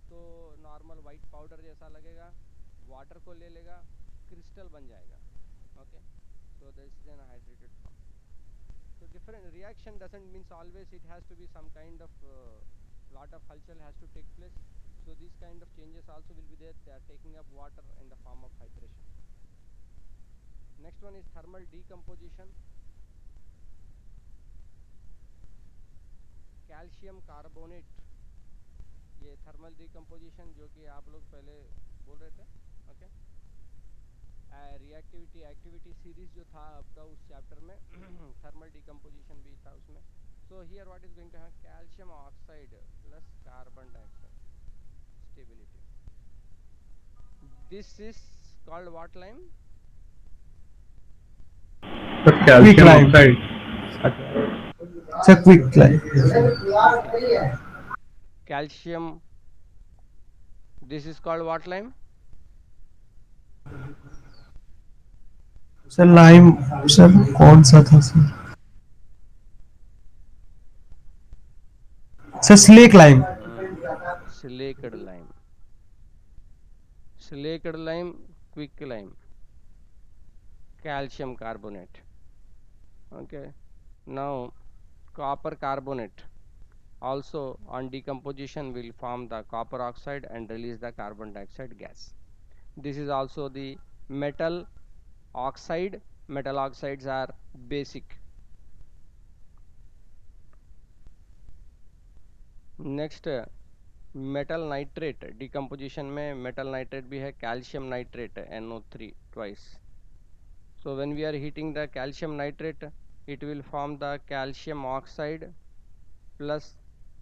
तो नॉर्मल वाइट पाउडर जैसा लगेगा, वाटर को ले लेगा क्रिस्टल बन जाएगा, okay. So this is an hydrated form. So different reaction doesn't means always it has to be some kind of lot of halchal has to take place. So these kind of changes also will be there. They are taking up water in the form of hydration. Next one is thermal decomposition. Calcium carbonate, ये थर्मल डिकम्पोजिशन जो कि आप लोग पहले बोल रहे थे, ओके। रिएक्टिविटी एक्टिविटी सीरीज जो था आपका उस चैप्टर में थर्मल डिकम्पोजिशन भी था उसमें. So here what is going to have calcium oxide plus carbon dioxide stability. This is called what lime? Calcium oxide. It's a quick line. Calcium, this is called what lime? Sir lime sir कौन सा था sir? Sir slack lime. Slaked lime. Slaked lime, quick lime. Calcium carbonate. Okay. Now copper carbonate also on decomposition will form the copper oxide and release the carbon dioxide gas. This is also the metal oxide. Metal oxides are basic. Next metal nitrate decomposition में metal nitrate भी है, calcium nitrate NO3 twice. So when we are heating the calcium nitrate, it will form the calcium oxide plus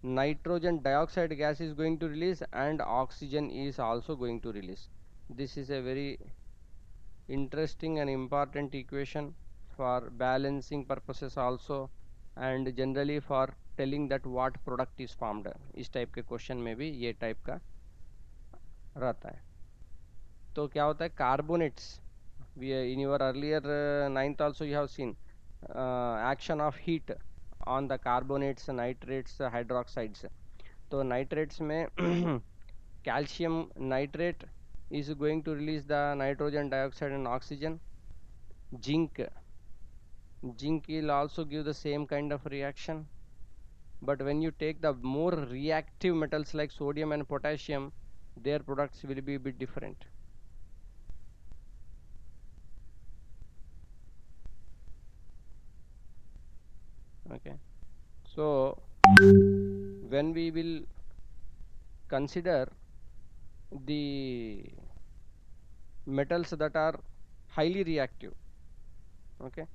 nitrogen dioxide gas is going to release and oxygen is also going to release. This is a very interesting and important equation for balancing purposes also and generally for telling that what product is formed. इस टाइप के क्वेश्चन में भी ये टाइप का रहता है. तो क्या होता है carbonates, in your earlier ninth also you have seen action of heat on the carbonates, nitrates, hydroxides. तो nitrates में calcium nitrate is going to release the nitrogen dioxide and oxygen. Zinc will also give the same kind of reaction, but when you take the more reactive metals like sodium and potassium, their products will be a bit different. Okay, so when we will consider the metals that are highly reactive, okay,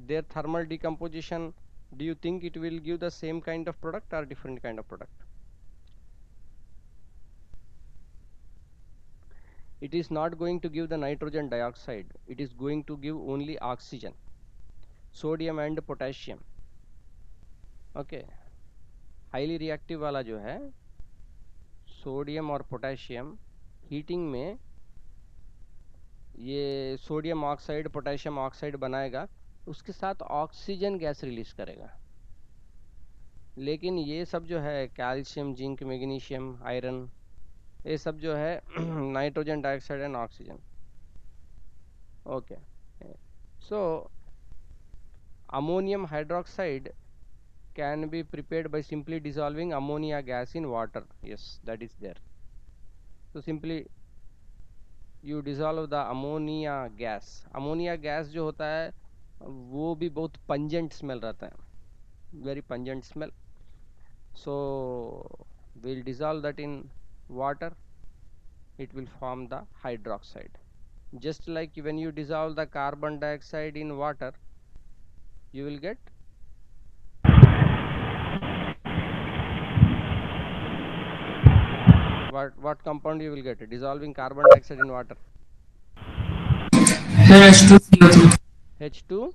their thermal decomposition, do you think it will give the same kind of product or different kind of product? It is not going to give the nitrogen dioxide, it is going to give only oxygen, sodium and potassium. Okay, highly reactive वाला जो है सोडियम और पोटेशियम, हीटिंग में ये सोडियम ऑक्साइड पोटेशियम ऑक्साइड बनाएगा, उसके साथ ऑक्सीजन गैस रिलीज करेगा. लेकिन ये सब जो है कैल्शियम, जिंक, मैग्नीशियम, आयरन, ये सब जो है nitrogen dioxide and oxygen. Okay, so ammonium hydroxide can be prepared by simply dissolving ammonia gas in water. Yes, that is there. So simply you dissolve the ammonia gas. Ammonia gas जो होता है वो भी बहुत pungent smell रहता है, very pungent smell. So we'll dissolve that in water, it will form the hydroxide. Just like when you dissolve the carbon dioxide in water, you will get what compound you will get dissolving carbon dioxide in water? H2CO2. H2.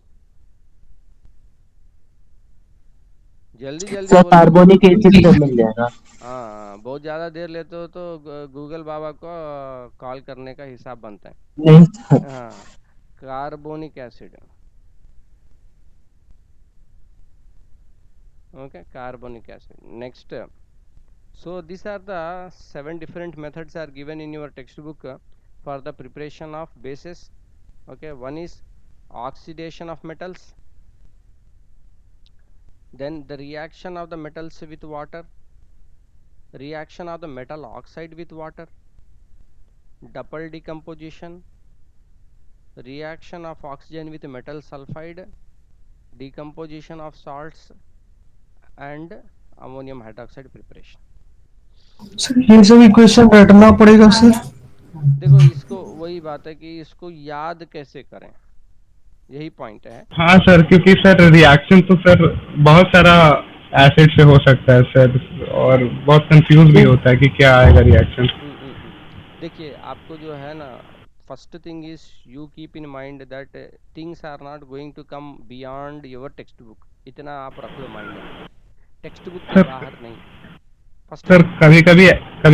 जल्दी जल्दी सर बोलो. कार्बोनिक एसिड तो मिल जाएगा. हाँ, बहुत ज़्यादा देर लेते हो तो गूगल बाबा को कॉल करने का हिसाब बनता है. नहीं सर. हाँ, carbonic acid. Okay, carbonic acid. Next, so these are the 7 different methods are given in your textbook for the preparation of bases. Okay, one is oxidation of metals, then the reaction of the metals with water, reaction of the metal oxide with water, double decomposition, reaction of oxygen with metal sulfide, decomposition of salts and ammonium hydroxide preparation. Sir ये सब इक्वेशन रटना पड़ेगा सर? देखो इसको वही बात है कि इसको याद कैसे करें, यही पॉइंट है। हाँ सर, क्योंकि सर रिएक्शन तो सर बहुत सारा एसिड से हो सकता है सर, और बहुत कंफ्यूज भी होता है कि क्या आएगा रिएक्शन। देखिए आपको जो है ना, first thing is you keep in mind that things are not going to come beyond your textbook, इतना आप रख लो माइंड में, टेक्स्ट बुक के बाहर नहीं। सर कभी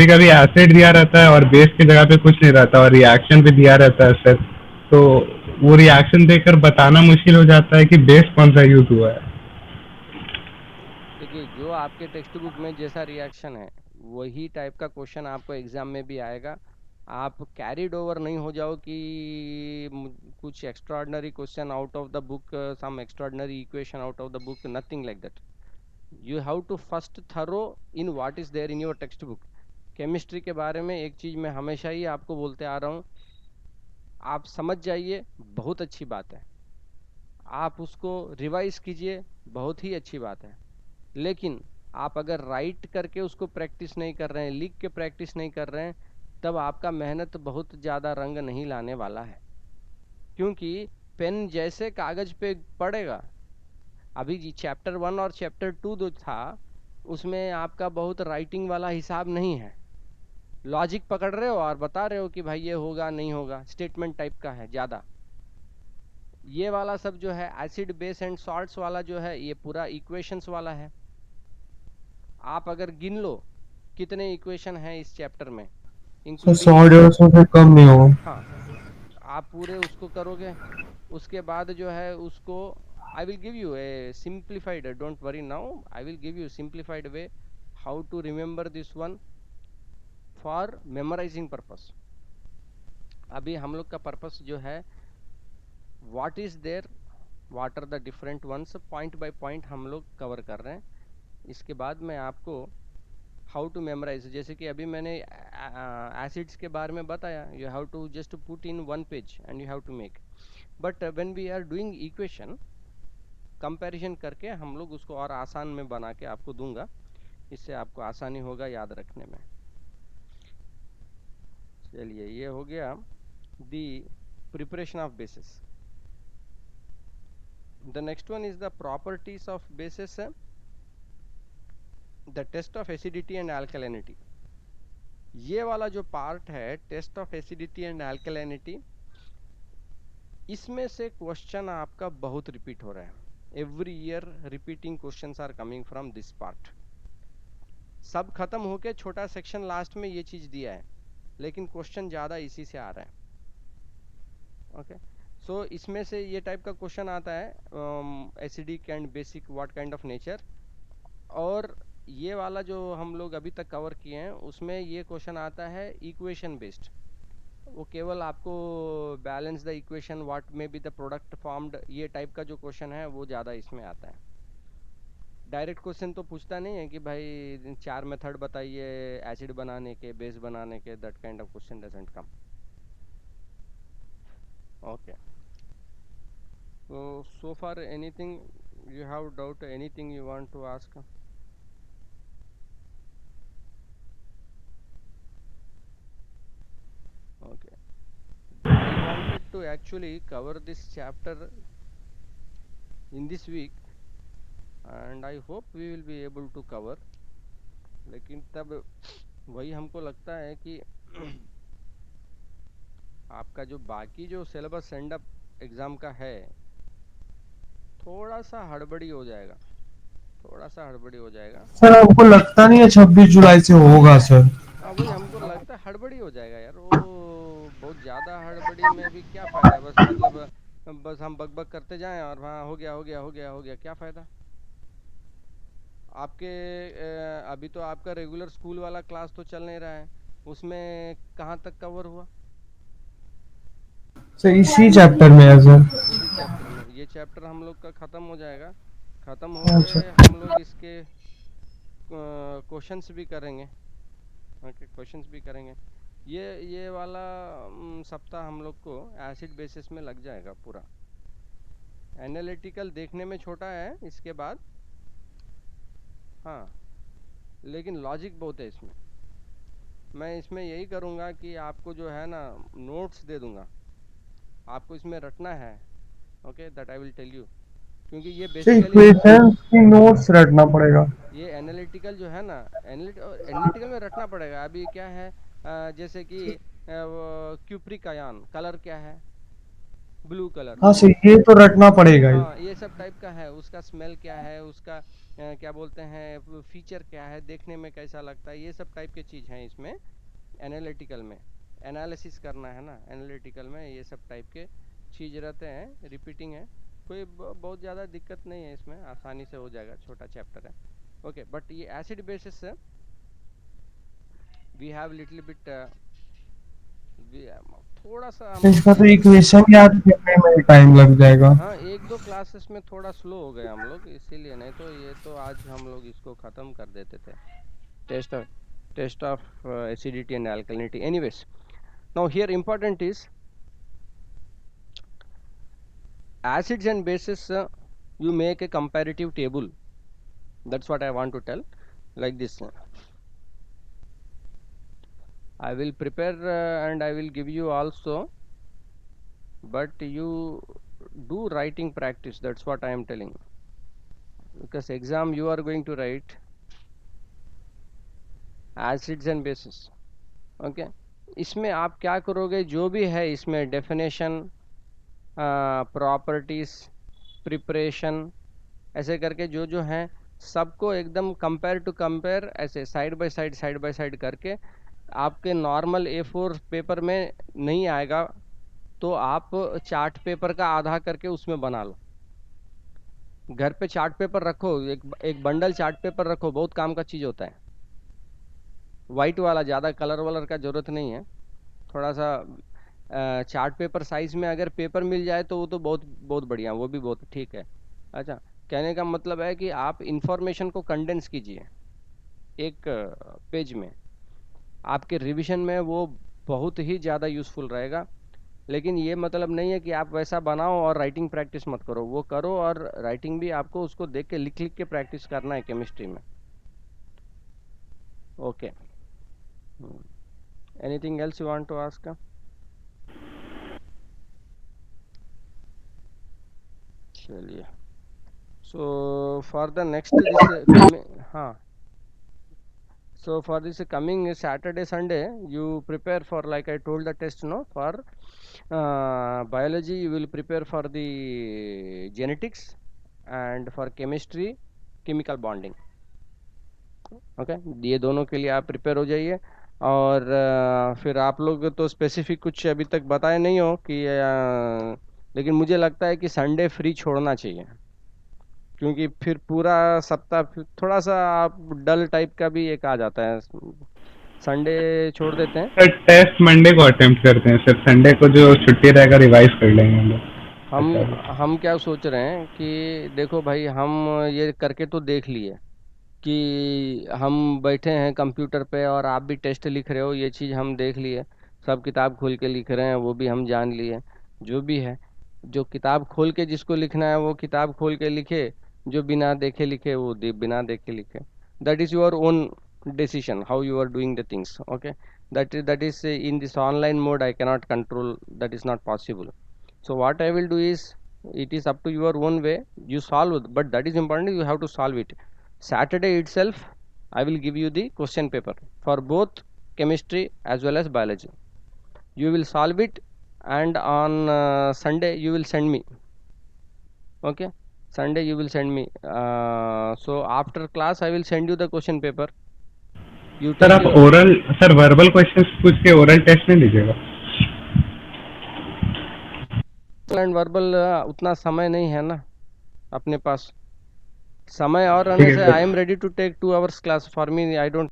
कभी एसिड दिया रहता है और बेस की जगह पे कुछ नहीं रहता, और रिएक्शन भी दिया रहता है सर, तो वो रिएक्शन देखकर बताना मुश्किल हो जाता है कि बेस कौन सा यूज हुआ है। देखिए जो आपके टेक्स्ट बुक में जैसा रिएक्शन है वही टाइप का क्वेश्चन आपको एग्जाम में भी आएगा। आप कैरिड ओवर नहीं हो जाओ कि कुछ extraordinary question out of the book, some extraordinary equation out of the book, nothing like that. You have to first thorough in what is there in your textbook. Chemistry के बारे में एक चीज़ मैं हमेशा ही आपको बोलते आ रहा हूँ, आप समझ जाइए बहुत अच्छी बात है, आप उसको रिवाइज कीजिए बहुत ही अच्छी बात है, लेकिन आप अगर राइट करके उसको प्रैक्टिस नहीं कर रहे हैं, लिख के प्रैक्टिस नहीं कर रहे हैं, तब आपका मेहनत बहुत ज़्यादा रंग नहीं लाने वाला है। क्योंकि पेन जैसे कागज़ पे पड़ेगा, अभी जी चैप्टर 1 और चैप्टर 2 जो था उसमें आपका बहुत राइटिंग वाला हिसाब नहीं है, लॉजिक पकड़ रहे हो और बता रहे हो कि भाई ये होगा नहीं होगा, स्टेटमेंट टाइप का है ज़्यादा। ये वाला सब जो है एसिड बेस एंड सॉल्ट्स वाला जो है ये पूरा इक्वेशंस वाला है। आप अगर गिन लो कितने इक्वेशन हैं इस चैप्टर में, सर 100-150 से कम नहीं होगा। हाँ, आप पूरे उसको करोगे, उसके बाद जो है उसको I will give you a simplified, don't worry now, I will give you a simplified way how to remember this one for memorizing purpose। अभी हम लोग का पर्पस जो है what is there, what are the different ones, point by point हम लोग कवर कर रहे हैं। इसके बाद मैं आपको हाउ टू मेमोराइज, जैसे कि अभी मैंने एसिड्स के बारे में बताया, you have to just put in 1 page and you have to make, but when we are doing equation comparison करके हम लोग उसको और आसान में बना के आपको दूंगा, इससे आपको आसानी होगा याद रखने में। चलिए ये हो गया the preparation of bases. The next one is the properties of bases, the test of acidity and alkalinity. ये वाला जो पार्ट है test of acidity and alkalinity, इसमें से क्वेश्चन आपका बहुत रिपीट हो रहा है, every year repeating questions are coming from this part. सब खत्म होके छोटा सेक्शन लास्ट में ये चीज दिया है, लेकिन क्वेश्चन ज्यादा इसी से आ रहा है। ओके, सो इसमें से ये टाइप का क्वेश्चन आता है, acidic and basic what kind of nature, और ये वाला जो हम लोग अभी तक कवर किए हैं उसमें ये क्वेश्चन आता है इक्वेशन बेस्ड। वो केवल आपको balance the equation what may be the product formed, ये टाइप का जो क्वेश्चन है वो ज़्यादा इसमें आता है। डायरेक्ट क्वेश्चन तो पूछता नहीं है कि भाई 4 मेथड बताइए एसिड बनाने के, बेस बनाने के, that kind of question doesn't come. Okay, so far anything you have doubt, anything you want to ask? Okay, I wanted to actually cover this chapter in this week and I hope we will be able to cover, लेकिन तब वही हमको लगता है कि आपका जो बाकी जो सिलेबस सेंड अप एग्जाम का है थोड़ा सा हड़बड़ी हो जाएगा, थोड़ा सा हड़बड़ी हो जाएगा। सर हमको लगता नहीं है 26 जुलाई से होगा सर। हाँ वही हमको लगता है हड़बड़ी हो जाएगा यार, वो बहुत ज़्यादा हड़बड़ी में भी क्या फ़ायदा है, बस मतलब बस हम बक बक करते जाएं और हाँ हो गया हो गया हो गया हो गया, क्या फ़ायदा। आपके अभी तो आपका रेगुलर स्कूल वाला क्लास तो चल नहीं रहा है, उसमें कहाँ तक कवर हुआ? सर इसी चैप्टर में है सर। इसी चैप्टर में, ये चैप्टर हम लोग का ख़त्म हो जाएगा, ख़त्म हो के हम लोग इसके क्वेश्चंस भी करेंगे। ओके, क्वेश्चंस भी करेंगे। ये वाला सप्ताह हम लोग को एसिड बेसिस में लग जाएगा पूरा। एनालिटिकल देखने में छोटा है इसके बाद, हाँ, लेकिन लॉजिक बहुत है इसमें। मैं इसमें यही करूँगा कि आपको जो है ना नोट्स दे दूँगा, आपको इसमें रटना है। Okay, that I will tell you, क्योंकि ये बेसिकली इक्वेशन की नोट्स रटना पड़ेगा। ये एनालिटिकल जो है ना, एनालिटिकल में रटना पड़ेगा। अभी क्या है, जैसे कि क्यूप्रिक आयन कलर क्या है, ब्लू कलर। हाँ सर, ये तो रटना पड़ेगा ही। हाँ, ये सब टाइप का है। उसका स्मेल क्या है, उसका क्या बोलते हैं फीचर क्या है, देखने में कैसा लगता है, ये सब टाइप के चीज़ हैं इसमें। एनालिटिकल में एनालिसिस करना है ना, एनालिटिकल में ये सब टाइप के चीज़ रहते हैं। रिपीटिंग है, कोई बहुत ज़्यादा दिक्कत नहीं है इसमें, आसानी से हो जाएगा, छोटा चैप्टर है। ओके, बट ये एसिड बेसिस से वी हैव लिटिल बिट, थोड़ा सा हम इसका तो लोग इक्वेशन याद करने में टाइम लग जाएगा। हाँ, 1-2 क्लासेस में थोड़ा स्लो हो गए हम लोग, इसीलिए। नहीं तो ये तो आज हम लोग इसको ख़त्म कर देते थे, test of acidity and alkalinity. Anyways, now here important is acids and bases, you make a comparative table. That's what I want to tell, like this. I will prepare and I will give you also, but you do writing practice. That's what I am telling, because exam you are going to write acids and bases. Okay, इसमें आप क्या करोगे, जो भी है इसमें डेफिनेशन, प्रॉपर्टीज़, प्रिपरेशन, ऐसे करके जो जो हैं सबको एकदम कंपेयर टू कंपेयर, ऐसे साइड बाय साइड करके आपके नॉर्मल A4 पेपर में नहीं आएगा, तो आप चार्ट पेपर का आधा करके उसमें बना लो। घर पे चार्ट पेपर रखो, एक बंडल चार्ट पेपर रखो, बहुत काम का चीज़ होता है। वाइट वाला, ज़्यादा कलर वलर का ज़रूरत नहीं है। थोड़ा सा चार्ट पेपर साइज़ में अगर पेपर मिल जाए तो वो तो बहुत बहुत बढ़िया, वो भी बहुत ठीक है। अच्छा, कहने का मतलब है कि आप इंफॉर्मेशन को कंडेंस कीजिए एक पेज में, आपके रिवीजन में वो बहुत ही ज़्यादा यूज़फुल रहेगा। लेकिन ये मतलब नहीं है कि आप वैसा बनाओ और राइटिंग प्रैक्टिस मत करो, वो करो, और राइटिंग भी आपको उसको देख के लिख के प्रैक्टिस करना है केमिस्ट्री में। Okay, anything else you want to ask? चलिए, so for the next this हाँ, so for this coming Saturday Sunday you prepare for, like I told the test, no, for biology you will prepare for the genetics, and for chemistry chemical bonding. Okay, ये दोनों के लिए आप प्रिपेयर हो जाइए। और फिर आप लोग तो स्पेसिफिक कुछ अभी तक बताए नहीं हो कि लेकिन मुझे लगता है कि संडे फ्री छोड़ना चाहिए, क्योंकि फिर पूरा सप्ताह थोड़ा सा आप डल टाइप का भी एक आ जाता है। संडे छोड़ देते हैं। सर टेस्ट मंडे को अटेम्प्ट करते हैं सर, संडे को जो छुट्टी रहेगा रिवाइज कर लेंगे हम लोग। हम क्या सोच रहे हैं कि देखो भाई, हम ये करके तो देख लिए कि हम बैठे हैं कंप्यूटर पे और आप भी टेस्ट लिख रहे हो, ये चीज़ हम देख लिए, सब किताब खोल के लिख रहे हैं, वो भी हम जान लिए। जो भी है, जो किताब खोल के जिसको लिखना है वो किताब खोल के लिखे, जो बिना देखे लिखे वो बिना देखे लिखे। That is your own decision how you are doing the things. Okay, that is in this online mode I cannot control, that is not possible. So what I will do is, it is up to your own way, you solve it, but that is important, you have to solve it. Saturday itself I will give you the question paper for both chemistry as well as biology. You will solve it, and on Sunday you will send me. Okay, Sunday you will send me. So after class I will send you the question paper. Sir आप ओरल, सर वर्बल क्वेश्चंस पूछ के ओरल टेस्ट नहीं लीजिएगा? एंड वर्बल उतना समय नहीं है ना अपने पास, समय और रहने से I am ready to take 2 hours class, for me I don't